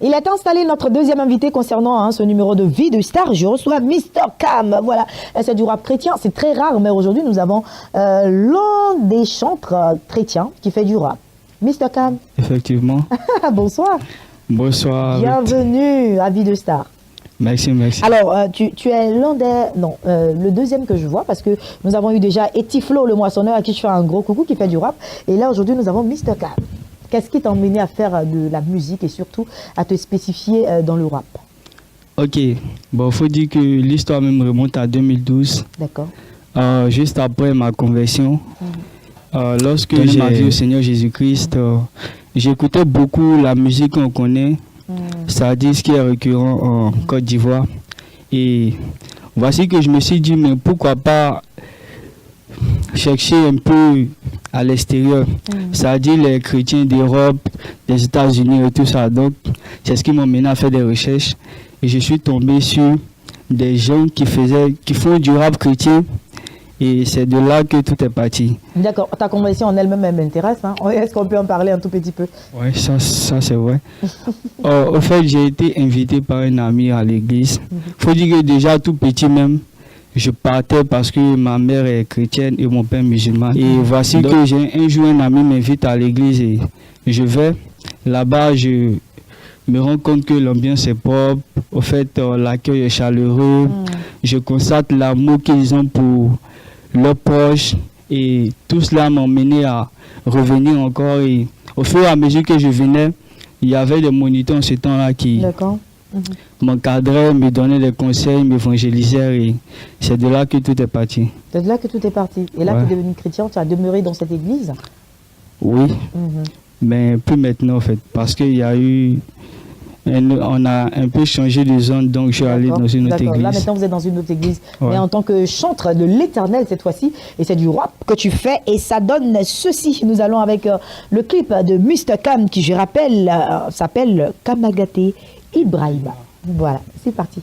Il est installé notre deuxième invité concernant ce numéro de Vie de Star. Je reçois Mr. Cam. Voilà, c'est du rap chrétien. C'est très rare, mais aujourd'hui, nous avons l'un des chantres chrétiens qui fait du rap. Mr. Cam. Effectivement. Bonsoir. Bonsoir. Bienvenue à Vie de Star. Merci, merci. Alors, tu es l'un des... Non, le deuxième que je vois, parce que nous avons eu déjà Etiflo, le moissonneur, à qui je fais un gros coucou, qui fait du rap. Et là, aujourd'hui, nous avons Mr. Cam. Qu'est-ce qui t'a emmené à faire de la musique et surtout à te spécifier dans le rap? Ok, bon, faut dire que l'histoire même remonte à 2012. D'accord. Juste après ma conversion, lorsque j'ai ma vie au Seigneur Jésus-Christ, j'écoutais beaucoup la musique qu'on connaît, c'est-à-dire ce qui est récurrent en Côte d'Ivoire. Et voici que je me suis dit, mais pourquoi pas chercher un peu à l'extérieur, c'est-à-dire les chrétiens d'Europe, des États-Unis et tout ça. Donc, c'est ce qui m'a mené à faire des recherches. Et je suis tombé sur des gens qui font du rap chrétien. Et c'est de là que tout est parti. D'accord. Ta conversion en elle-même m'intéresse. Hein? Est-ce qu'on peut en parler un tout petit peu? Oui, ça c'est vrai. Au fait, j'ai été invité par un ami à l'église. Il faut dire que déjà tout petit même, je partais parce que ma mère est chrétienne et mon père musulman. Et voici que un jour un ami m'invite à l'église et je vais. Là-bas, je me rends compte que l'ambiance est propre. Au fait, l'accueil est chaleureux. Je constate l'amour qu'ils ont pour leurs proches. Et tout cela m'a mené à revenir encore. Et au fur et à mesure que je venais, il y avait des moniteurs en ce temps-là qui m'encadraient, me donnaient des conseils, m'évangélisaient. Et c'est de là que tout est parti. C'est de là que tout est parti. Et là, tu es devenu chrétien, tu as demeuré dans cette église? Oui, mais plus maintenant en fait, parce qu'il y a eu... On a un peu changé de zone, donc je suis allé dans une autre église. Là maintenant vous êtes dans une autre église, mais en tant que chantre de l'Éternel cette fois-ci, et c'est du rap que tu fais, et ça donne ceci. Nous allons avec le clip de Mr. Cam, qui je rappelle s'appelle Kamagaté Ibrahima. Voilà, c'est parti.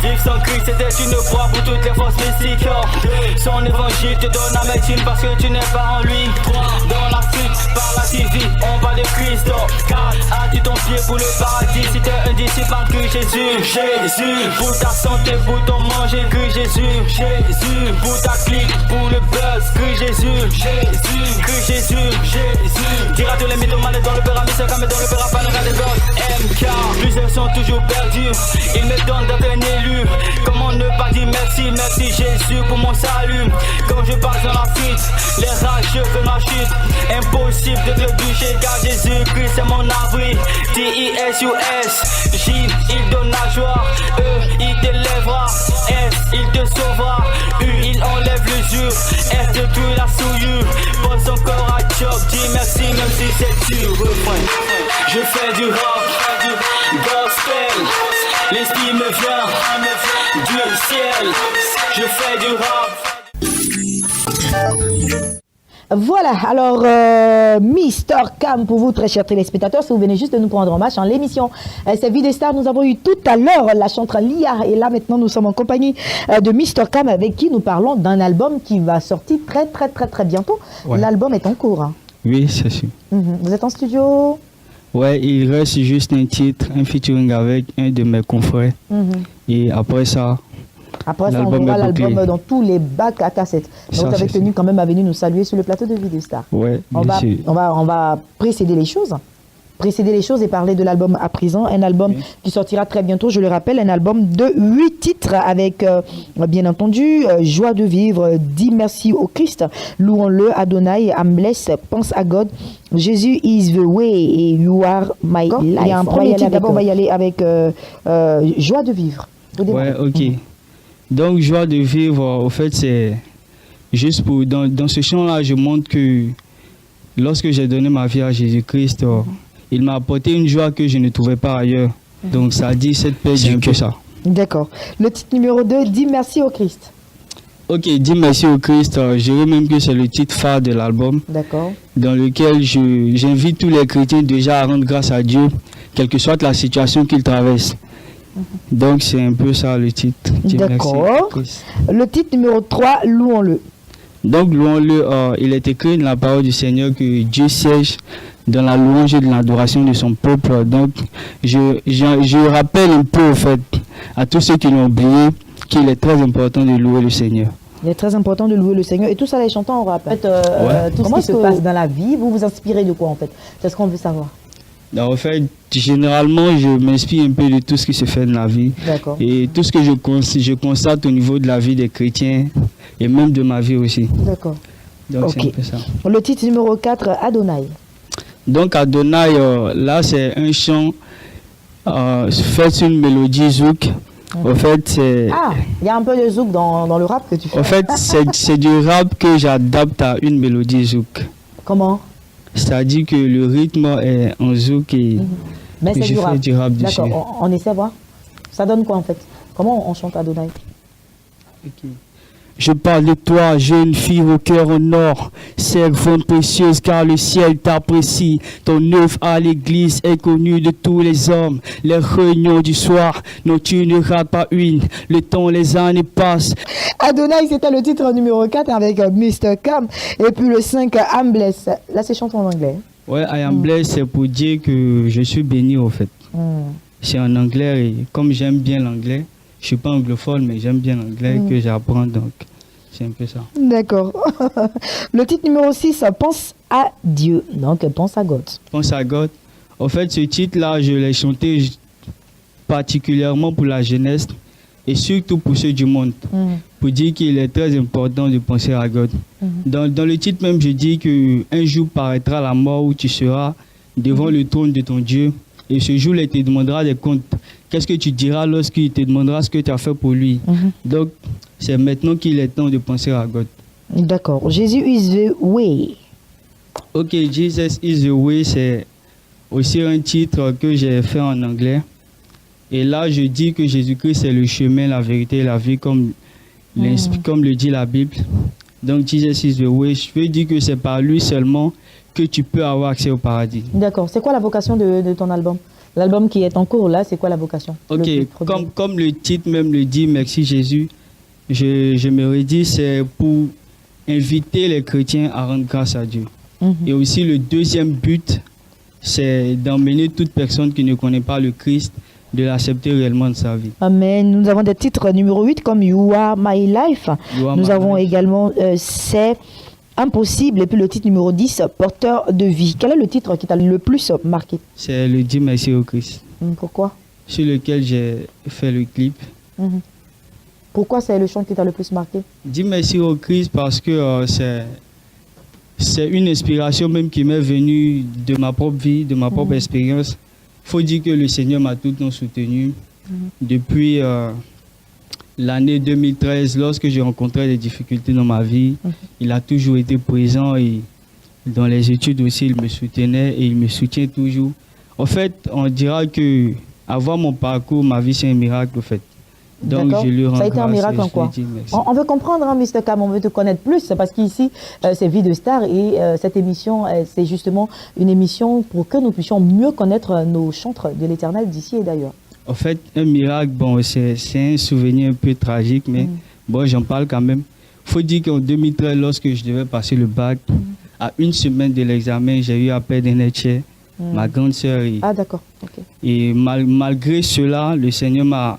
Vivre sans Christ, c'était une croix pour toutes les forces mystiques. Son évangile te donne la médecine parce que tu n'es pas en lui. Dans la fuite, par la TV, on va de Christ. 4, as-tu ton pied pour le paradis? Si t'es un disciple en Christ Jésus. Jésus, pour ta santé, pour ton manger, Christ Jésus. Jésus, pour ta clique, pour le buzz, Christ Jésus. Jésus, Christ Jésus. Jésus, tire à tous les mythomanes dans le père, Mr. Cam dans le père, pas de gosses. MK, plusieurs sont toujours perdus. Ils me donnent d'être un élu. Comment ne pas dire merci, merci Jésus pour mon salut. Quand je passe dans la fuite, les rageux veulent ma chute. Impossible de te toucher car Jésus-Christ c'est mon abri. T-I-S-U-S, J, il donne la joie. E, il t'élèvera. S, il te sauvera. U, il enlève l'usure. S, de tout la souillure. Pose son corps à choc, dis merci même si c'est dur. Je fais du rap, gospel. L'esprit me vient du ciel. Je fais du rap. Voilà, alors Mr. Cam pour vous très chers téléspectateurs, si vous venez juste de nous prendre en marche en l'émission c'est Vie des Stars, nous avons eu tout à l'heure la chanteuse Lia et là maintenant nous sommes en compagnie de Mr. Cam avec qui nous parlons d'un album qui va sortir très bientôt. L'album est en cours. Hein. Oui, c'est sûr. Vous êtes en studio? Ouais, il reste juste un titre, un featuring avec un de mes confrères. Et après ça, on voit l'album dans tous les bacs à cassettes. Donc vous avez tenu quand même à venir nous saluer sur le plateau de Vie de Star. Ouais, on va précéder les choses. Et parler de l'album à présent, un album qui sortira très bientôt, je le rappelle, un album de 8 titres avec, bien entendu, Joie de vivre, Dis merci au Christ, Louons-le, Adonai, I'm blessed, Pense à God, Jésus is the way et You are my life. Il y a un premier titre, d'abord on va y aller avec Joie de vivre. Ouais, ok. Donc, Joie de vivre, au fait, c'est juste pour... Dans ce chant-là, je montre que lorsque j'ai donné ma vie à Jésus-Christ, il m'a apporté une joie que je ne trouvais pas ailleurs. Donc, ça dit cette paix, j'ai un peu ça. D'accord. Le titre numéro 2, Dis merci au Christ. Ok, Dis merci au Christ, je dirais même que c'est le titre phare de l'album. D'accord. Dans lequel j'invite tous les chrétiens déjà à rendre grâce à Dieu, quelle que soit la situation qu'ils traversent. Donc c'est un peu ça le titre. Dieu merci, D'accord. Christ. Le titre numéro 3, louons-le. Donc louons-le, il est écrit dans la parole du Seigneur que Dieu siège dans la louange et de l'adoration de son peuple. Donc je rappelle un peu au fait à tous ceux qui l'ont oublié qu'il est très important de louer le Seigneur. Il est très important de louer le Seigneur. Et tout ça, les chantants, on rappelle. En fait, tout ce qui se passe dans la vie, vous vous inspirez de quoi en fait? C'est ce qu'on veut savoir. Donc, en fait, généralement, je m'inspire un peu de tout ce qui se fait dans la vie. D'accord. Et tout ce que je constate au niveau de la vie des chrétiens et même de ma vie aussi. D'accord. Donc Ok. c'est un peu ça. Le titre numéro 4, Adonai. Donc Adonai, là c'est un chant fait sur une mélodie zouk. En fait, c'est Ah, il y a un peu de zouk dans le rap que tu fais. en fait, c'est du rap que j'adapte à une mélodie zouk. Comment? C'est-à-dire que le rythme est en zouk et Mais que c'est je du fais rap. du rap dessus. D'accord, on essaie voir. Ça donne quoi en fait? Comment on chante Adonai? Ok. Je parle de toi, jeune fille au cœur en or, servante précieuse car le ciel t'apprécie. Ton œuvre à l'église est connue de tous les hommes. Les réunions du soir, non tu ne rates pas une. Le temps, les années passent. Adonai, c'était le titre numéro 4 avec Mr. Cam. Et puis le 5, I'm Blessed. Là, c'est chanté en anglais. Ouais, I am blessed, c'est pour dire que je suis béni au fait. C'est en anglais et comme j'aime bien l'anglais, je suis pas anglophone mais j'aime bien l'anglais que j'apprends donc c'est un peu ça. D'accord. Le titre numéro 6, pense à Dieu. Donc, pense à God. Pense à God. En fait, ce titre-là, je l'ai chanté particulièrement pour la jeunesse et surtout pour ceux du monde. Pour dire qu'il est très important de penser à God. Dans le titre même, je dis qu'un jour paraîtra la mort où tu seras devant le trône de ton Dieu. Et ce jour-là, il te demandera des comptes. Qu'est-ce que tu diras lorsqu'il te demandera ce que tu as fait pour lui? Donc, c'est maintenant qu'il est temps de penser à God. D'accord. Jésus is the way. Ok, Jesus is the way, c'est aussi un titre que j'ai fait en anglais. Et là, je dis que Jésus-Christ est le chemin, la vérité et la vie, comme le dit la Bible. Donc, Jesus is the way. Je veux dire que c'est par lui seulement que tu peux avoir accès au paradis. D'accord. C'est quoi la vocation de ton album? L'album qui est en cours, là, c'est quoi la vocation? Ok, comme le titre même le dit, Merci Jésus, je me redis, c'est pour inviter les chrétiens à rendre grâce à Dieu. Et aussi le deuxième but, c'est d'emmener toute personne qui ne connaît pas le Christ, de l'accepter réellement de sa vie. Amen. Nous avons des titres numéro 8 comme You Are My Life. Nous avons également C'est Impossible. Et puis le titre numéro 10, Porteur de vie. Quel est le titre qui t'a le plus marqué? C'est le Dis merci au Christ. Pourquoi? Sur lequel j'ai fait le clip. Pourquoi c'est le chant qui t'a le plus marqué? Dis merci au Christ parce que c'est une inspiration même qui m'est venue de ma propre vie, de ma propre expérience. Il faut dire que le Seigneur m'a tout le temps soutenu. Depuis l'année 2013, lorsque j'ai rencontré des difficultés dans ma vie, il a toujours été présent et dans les études aussi, il me soutenait et il me soutient toujours. En fait, on dira que avoir mon parcours, ma vie, c'est un miracle, en fait. Donc, je lui rends grâce. Ça a été un miracle en quoi? On veut comprendre, hein, Mr. Cam, on veut te connaître plus, parce qu'ici, c'est Vie de Star et cette émission, c'est justement une émission pour que nous puissions mieux connaître nos chantres de l'Éternel d'ici et d'ailleurs. En fait, un miracle, bon, c'est un souvenir un peu tragique, mais bon, j'en parle quand même. Il faut dire qu'en 2013, lorsque je devais passer le bac, à une semaine de l'examen, j'ai eu appel d'un etchère, ma grande sœur. Ah, d'accord. Okay. Et malgré cela, le Seigneur m'a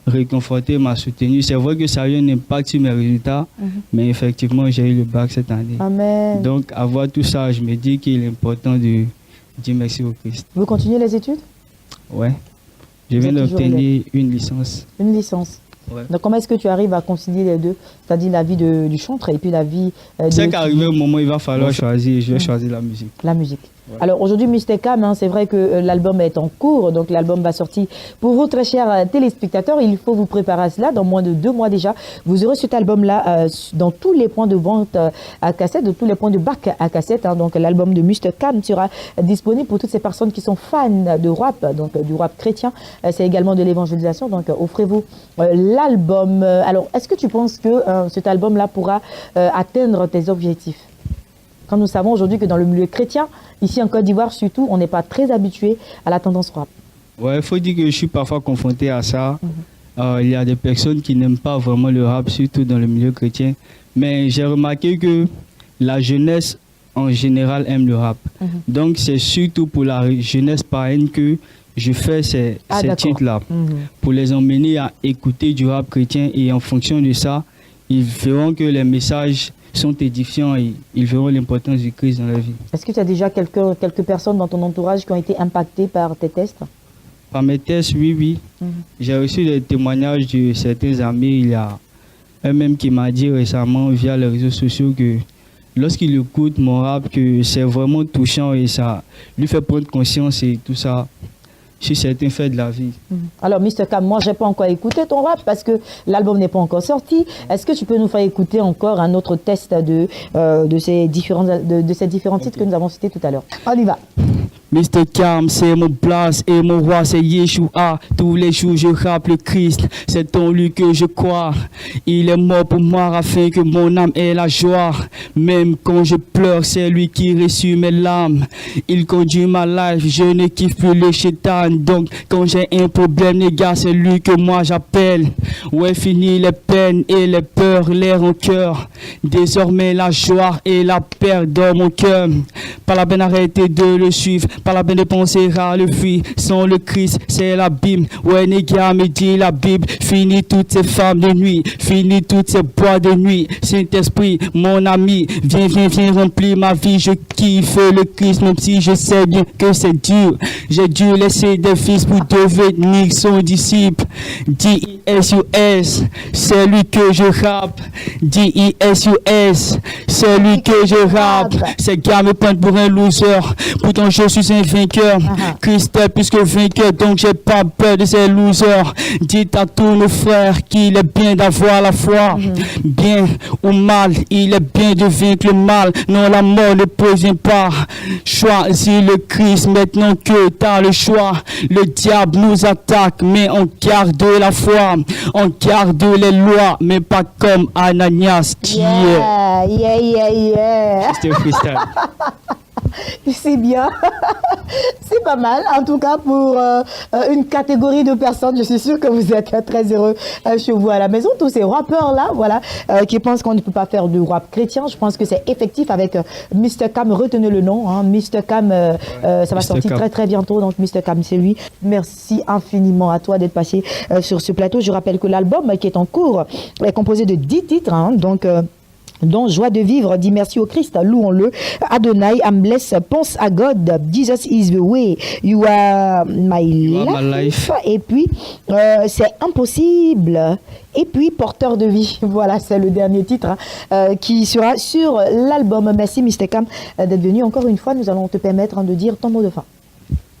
réconforté, m'a soutenu. C'est vrai que ça a eu un impact sur mes résultats, mais effectivement, j'ai eu le bac cette année. Amen. Donc, avoir tout ça, je me dis qu'il est important de dire merci au Christ. Vous continuez les études? Ouais. Je viens d'obtenir une licence. Une licence. Ouais. Donc, comment est-ce que tu arrives à concilier les deux? C'est-à-dire la vie du chantre et puis la vie... c'est qu'arrivé au moment où il va falloir choisir, je vais choisir la musique. La musique. Ouais. Alors aujourd'hui, Mr. Cam, hein, c'est vrai que l'album est en cours, donc l'album va sortir. Pour vous, très chers téléspectateurs, il faut vous préparer à cela. Dans moins de 2 mois déjà, vous aurez cet album-là dans tous les points de vente à cassette, dans tous les points de bac à cassette. Hein. Donc l'album de Mr. Cam sera disponible pour toutes ces personnes qui sont fans de rap, donc du rap chrétien. C'est également de l'évangélisation, donc offrez-vous l'album. Alors, est-ce que tu penses que cet album-là pourra atteindre tes objectifs? Quand nous savons aujourd'hui que dans le milieu chrétien, ici en Côte d'Ivoire surtout, on n'est pas très habitué à la tendance rap. Ouais, il faut dire que je suis parfois confronté à ça. Il y a des personnes qui n'aiment pas vraiment le rap, surtout dans le milieu chrétien. Mais j'ai remarqué que la jeunesse, en général, aime le rap. Donc, c'est surtout pour la jeunesse païenne que je fais ces titres-là. Pour les emmener à écouter du rap chrétien. Et en fonction de ça, ils verront que les messages sont édifiants et ils verront l'importance du Christ dans la vie. Est-ce que tu as déjà quelques personnes dans ton entourage qui ont été impactées par tes tests? Par mes tests, oui. J'ai reçu des témoignages de certains amis. Il y a un même qui m'a dit récemment via les réseaux sociaux que lorsqu'il écoute mon rap, que c'est vraiment touchant et ça lui fait prendre conscience et tout ça sur certains faits de la vie. Alors, Mr. Cam, moi, je n'ai pas encore écouté ton rap parce que l'album n'est pas encore sorti. Est-ce que tu peux nous faire écouter encore un autre test de ces différents titres que nous avons cités tout à l'heure? On y va. Mr. Cam, c'est mon place et mon roi, c'est Yeshua. Tous les jours, je rappe le Christ, c'est en lui que je crois. Il est mort pour moi afin que mon âme ait la joie. Même quand je pleure, c'est lui qui reçut mes larmes. Il conduit ma life, je ne kiffe plus le chétan. Donc, quand j'ai un problème, les gars, c'est lui que moi j'appelle. Ouais, fini les peines et les peurs, les rancœurs. Désormais, la joie et la paix dans mon cœur. Pas la peine d'arrêter de le suivre. Pas la peine de penser à le fuir. Sans le Christ, c'est l'abîme. Ouais, les gars, me dit la Bible. Fini toutes ces femmes de nuit. Fini toutes ces bois de nuit. Saint-Esprit, mon ami. Viens remplir ma vie. Je kiffe le Christ, même si je sais bien que c'est dur. J'ai dû laisser des fils pour devenir son disciple. D-I-S-U-S, c'est lui que je rappe. D-I-S-U-S, c'est lui que je rappe. Ces gars me prennent pour un loser. Pourtant, je suis un vainqueur. Christ est plus que vainqueur, donc j'ai pas peur de ces losers. Dites à tous nos frères qu'il est bien d'avoir la foi. Bien ou mal, il est bien de vaincre le mal. Non, la mort ne prévient pas. Choisis le Christ maintenant que t'as le choix. Le diable nous attaque, mais on garde la foi. On garde les lois, mais pas comme Ananias. Yeah. C'était freestyle. C'est bien, c'est pas mal. En tout cas, pour une catégorie de personnes, je suis sûre que vous êtes très heureux chez vous à la maison. Tous ces rappeurs-là, voilà, qui pensent qu'on ne peut pas faire du rap chrétien. Je pense que c'est effectif avec Mr. Cam. Retenez le nom, hein, Mr. Cam. Ça va sortir très très bientôt. Donc Mr. Cam, c'est lui. Merci infiniment à toi d'être passé sur ce plateau. Je rappelle que l'album qui est en cours est composé de 10 titres, hein, dont Joie de vivre, dit merci au Christ, louons-le. Adonai, I'm blessed, pense à God, Jesus is the way, you are my life. Et puis, c'est impossible. Et puis, porteur de vie. Voilà, c'est le dernier titre qui sera sur l'album. Merci, Mr. Cam, d'être venu. Encore une fois, nous allons te permettre de dire ton mot de fin.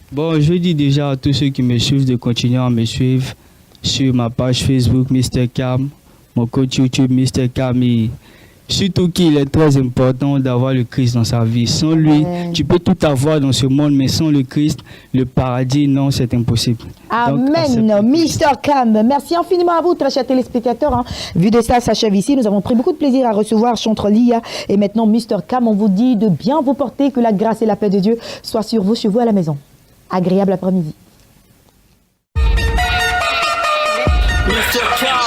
Bon, je dis déjà à tous ceux qui me suivent de continuer à me suivre sur ma page Facebook, Mr. Cam, mon coach YouTube, Mr. Cam. Surtout qu'il est très important d'avoir le Christ dans sa vie. Sans lui, tu peux tout avoir dans ce monde, mais sans le Christ, le paradis, non, c'est impossible. Amen, Mr. Cam. Merci infiniment à vous, très chers téléspectateurs. Hein. Vu de ça s'achève ici. Nous avons pris beaucoup de plaisir à recevoir Chantre Lia et maintenant Mr. Cam. On vous dit de bien vous porter, que la grâce et la paix de Dieu soient sur vous, chez vous à la maison. Agréable après-midi. Mr. Cam,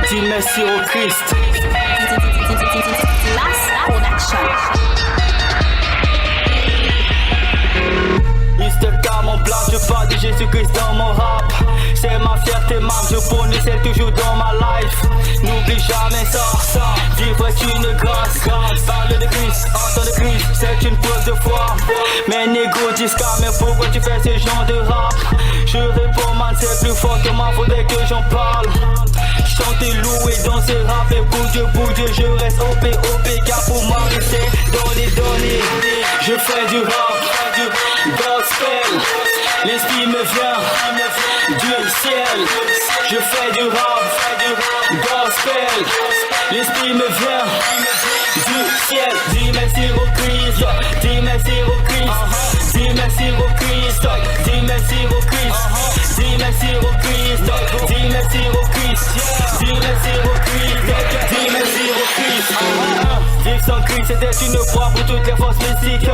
dis merci au Christ. Mr. Cam, mon blanc, je parle de Jésus-Christ dans mon rap. C'est ma fierté, ma je fournis celle toujours dans ma life. N'oublie jamais ça, vivre est une grâce. Parle de Christ, entends de Christ, c'est une preuve de foi. Mais négo disent mais pourquoi tu fais ce genre de rap? Je réponds man, c'est plus fort que moi, faudrait que j'en parle. Chanter, louer, danser, rapper, pour Dieu, je reste OP, car pour moi rester dans les données. Je fais du rap, gospel, l'esprit me vient du ciel. Je fais du rap, gospel, l'esprit me vient du ciel. Dis merci au Christ, dis merci au Christ, dis merci au Christ, dis merci au Christ, dis merci au Christ, dis merci au Christ, dis merci au Christ, dis merci au Christ. Vive sans Christ c'était une proie pour toutes les forces mystiques.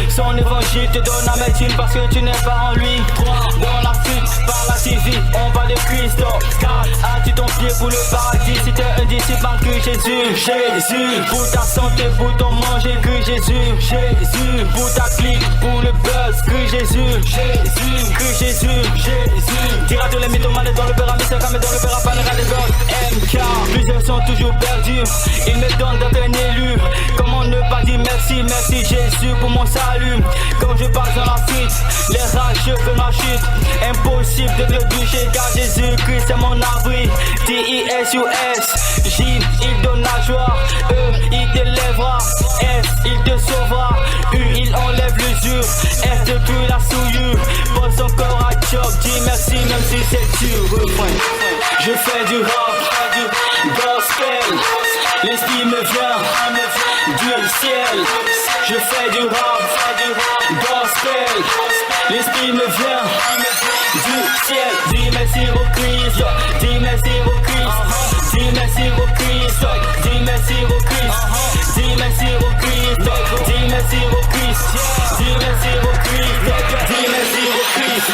Son évangile te donne la médecine parce que tu n'es pas en lui. Dans la suite, par la TV, on va de Christ. 4, as-tu ton pied pour le paradis si t'es un disciple en Christ Jésus. Jésus, pour ta santé, pour ton manger, Christ Jésus. Jésus, pour ta clique, pour le buzz, Christ Jésus. Jésus, Christ Jésus. Jésus, tira tous les mythomanes dans le pyramide, c'est comme dans le pyramide des gods. MK, plusieurs sont toujours perdus. Il me donne d'être un élu. Comment ne pas dire merci, merci Jésus pour mon salut. Quand je passe dans la fuite, les rageux font ma chute. Impossible de le toucher car Jésus-Christ c'est mon abri. D-I-S-U-S, J, il donne la joie. E, il t'élèvera. S, il te sauvera. U, il enlève l'usure. S, depuis la souillure. Pose encore à job, dis merci même si c'est dur. Refrain. Je fais du rap, du gospel. L'esprit me vient du ciel. Je fais du rap, gospel. L'esprit me vient du ciel. Dis merci au Christ, dis merci au Christ, dis merci au Christ, dis merci au Christ, dis merci au Christ, dis merci au Christ, dis merci au Christ, dis merci au Christ.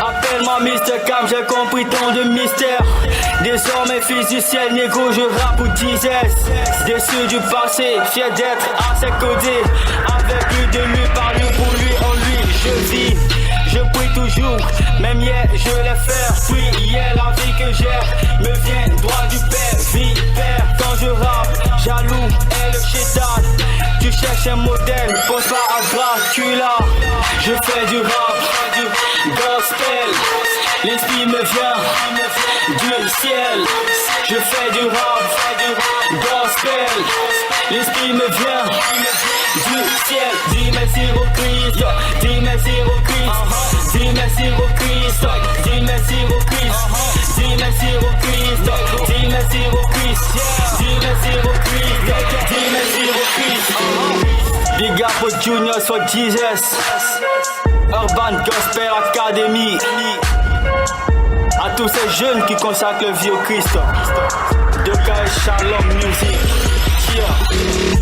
Appelle-moi Mr. Cam, j'ai compris tant de mystère. Désormais fils du ciel, négro, je rappe ou disais. Déçu du passé, fier d'être à ses côtés. Avec lui, de lui, par lui, pour lui, en lui, je vis. Je prie toujours, même hier je l'ai fait. Puis hier la vie que j'ai me vient droit du Père. Vie Père, quand je rappe, jaloux est le chétan. Tu cherches un modèle, pense pas à Dracula. Je fais du rap, du gospel. L'esprit me vient du ciel. Je fais du rap, gospel. L'esprit me vient du ciel. Dis merci au Christ, dis merci au Christ, dis merci au Christ, dis merci au Christ, dis merci au Christ, dis merci au Christ, dis merci au Christ, dis merci au Christ. Big up aux juniors for Jesus, Urban Gospel Academy. À tous ces jeunes qui consacrent leur vie au Christ. De Shalom Music. Yeah.